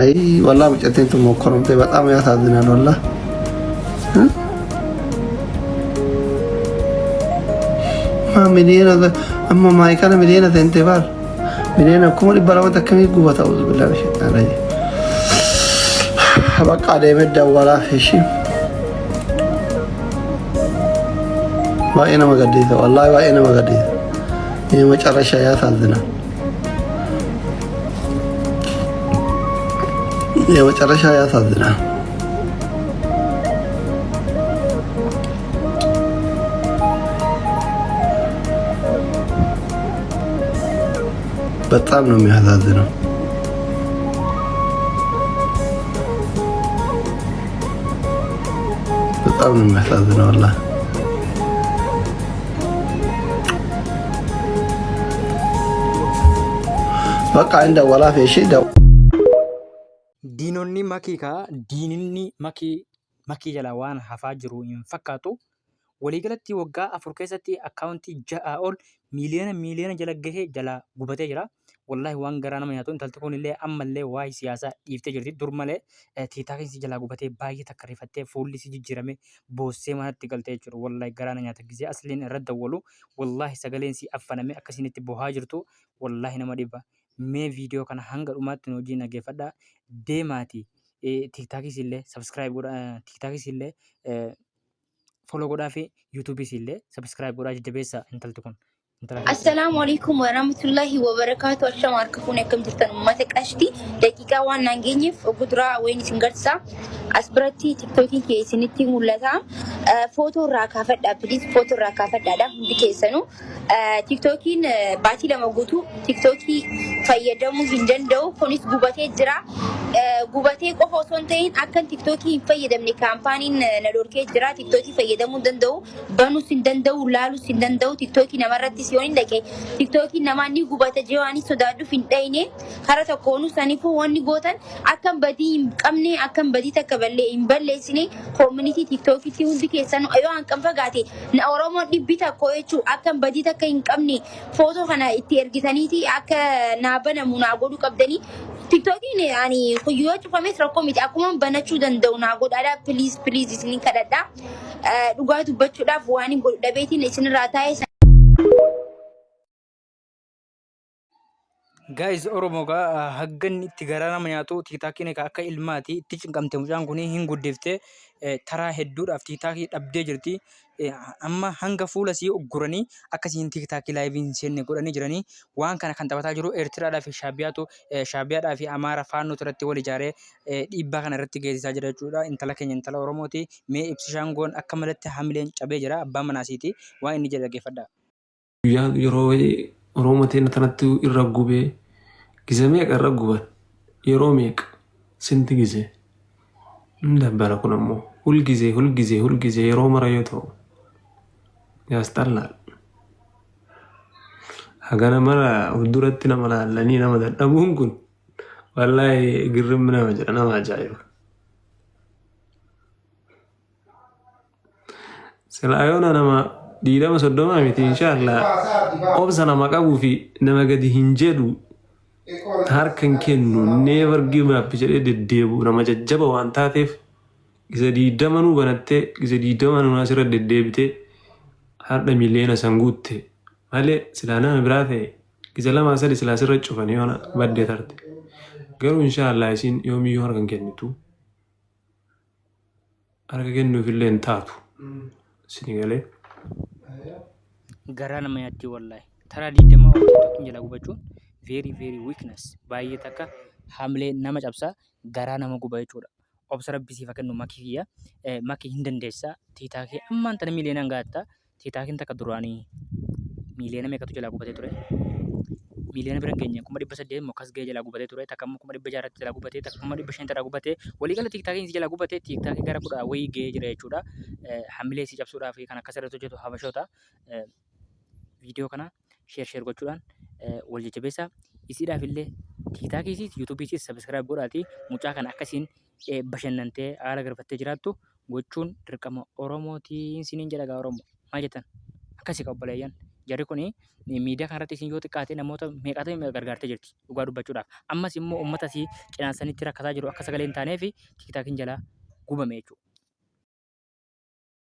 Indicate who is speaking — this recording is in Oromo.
Speaker 1: أي والله بجتين تموكرون تبى أم يا سادنا والله ما مدينة أما ما كان مدينة انتبار مدينة كم اللي بلغت كم يقوى تعوذ بالله من الشيطان الرجيم بقى عليه مدة ولا في شيء وأنا ما قديته والله وأنا ما قديته هي ما ترى شيء يا سادنا የመጨረሻ ያሳዝናል። በጣም ነው የሚያሳዝነው። በጣም ነው የሚያሳዝነው والله በቃ እንደው ወላ ፌሽ ደው
Speaker 2: Diinonni makii jala waan hafaa jiru hin fakkaatu. Waliigalatti waggaa 4 keessatti akkaawuntii 6 ol miiliyoona jala gahee jala gubatee jira. Wallahi waan garaa nama nyaatu intalti kun illee ammallee waa'ee siyaasaa dhiiftee jirti. Dur malee tiitaakiin si jalaa gubatee baay'ee takka rifattee fuulli si jijjiirame boossee manatti galtee jiru. Wallahi garaa na nyaata gisee asliin irra dawwalu wallahi sagaleen si affaname akkasiin itti bohaa jirtu wallahi nama dhiba. Mee viidiyoo kana hanga dhumaatti nu wajjin dhaggeeffadhaa. Deemaati tiiktaakis illee sabskiraayib godhaa tiiktaakis illee foloo godhaa fi yuutuubis illee sabskiraayib godhaa jajjabeessaa intalti kun.
Speaker 3: السلام عليكم ورحمة الله وبركاته. الشام أركفون كم ترتن أمتك أشتي دقيقة وان نانجيني في قدرة وين سنجرسا أسبرتي تيكتوكي كيسنتي مولتا فوتو راكافة بليز فوتو راكافة دا هندي كيسنو تيكتوكي باتي لما قلتو تيكتوكي فيدمو هندن دو كونيس قوباتي جرا قوباتي قفو سنتين أكن تيكتوكي فيدمني كامبانين ندوركي جرا تيكتوكي فيدمو دندو بانو سندندو لالو سندندو تيكتوكي نمرتي siyooni dhaqee tiktokii namoonni gubata jewaanii sodaadhu hin dhayne karaa tokkoon saniifuu wanni gootan akkam badii hin qabne akkam badii takka ballee hin balleessine community tiktokiitti hundi keessan yoo hanqan fagaate na oromoo dhibbi takko jechuu akkam badii takka hin qabne footoo kana itti ergitaniiti akka naabanamu naa godhu qabdanii tiktokiin ani kuyyoo cufames rakkoo miti akkuma banachuu danda'u naa godhaadha please isin kadhadha dhugaa dubbachuudhaaf waan hin godhu dhabeetiin isinirraa taa'e.
Speaker 2: Guys Oromogaa hagganni itti garaa nama nyaatu tiktaakiin akka ilmaati itti cinqamte mucaan kun hin guddiftee taraa hedduudhaaf tiktaakii dhabdee jirti. Amma hanga fuula sii ugguranii akkasiin tiktaakii laayiviin seenne godhanii jiranii waan kana kan taphataa jiru Eertiraadhaa fi Shaabiyaadhaa fi Amaara faannoo irratti wal ijaaree dhiibbaa kana irratti geessisaa jira jechuudha. Intala keenya intala Oromooti. Mee ibsi shaangoon akka malatti hamileen cabee jira abbaa manaasiiti waan inni jedhe dhaggeeffadhaa.
Speaker 4: Yeroo Oromootiin tanatti irra gubee gise meeqa irra guban yeroo meeqa sinti gise dabbara kun ammoo hulgise yeroo mara yoo ta'u yaasxallaal hagana mara duratti nama laallanii nama dadhabuun kun wallahi girrimmi nama jedha nama ajaa'iba. Silaayoona nama diidama soddoma miti inshallah obsa nama qabuu fi nama gadi hin jedhu harkan kennu never give up jedhee deddeebu nama jajjaba waan taateef isa diidamanuu banattee isa diidamanuu asirra deddeebitee har'a miliyoona san guutte malee silaa nama biraa ta'e isa lama sadi silaa sirra cufanii yoona baddee tarte garuu inshallah isin yoomiyyuu harkan kennitu harka kennuufillee hin taatu isin galee.
Speaker 2: Garaa nama nyaatti wallahi taraa 20 ol tiktokiin jala gubachuun very weakness baay'ee takka hamilee nama cabsaa garaa nama guba jechuudha. Obsa rabbisiif akka nu makiyya makii hin dandeessaa tiitaakii ammaan tana miiliyoonaan gaatta tiitaakiin takka duraanii miiliyoona meeqatu jala gubatee ture miiliyoona bira keenya 800 mokas ga'ee jala gubatee ture takka 600 jala gubatee takka 500 jala gubatee waliigala tiktaakiin si jala gubatee tiktaakii gara 10 wayii ga'ee jira jechuudha. Hamilee si cabsuudhaaf kan akka sirriitti hojjetu habashoota viidiyoo kana sheer gochuudhaan wal jajjabeessaa isiidhaaf illee tiktaakiisis yuutuubiisis sabskiraayib godhaati mucaa kana akkasiin bashannantee haala garbattee jiraattu gochuun dirqama Oromootiin siniin jedhagaa Oromoo maal jettan akkasii qabbaleeyyan. Jarri kuni miidiyaa kanarratti isin yoo xiqqaate namoota meeqatu gargaartee jirti dhugaa dubbachuudhaaf. Ammas immoo uummata isii cinaansanitti rakkataa jiru akka sagalee hin taaneef tiktaakiin jalaa gubame jechuudha.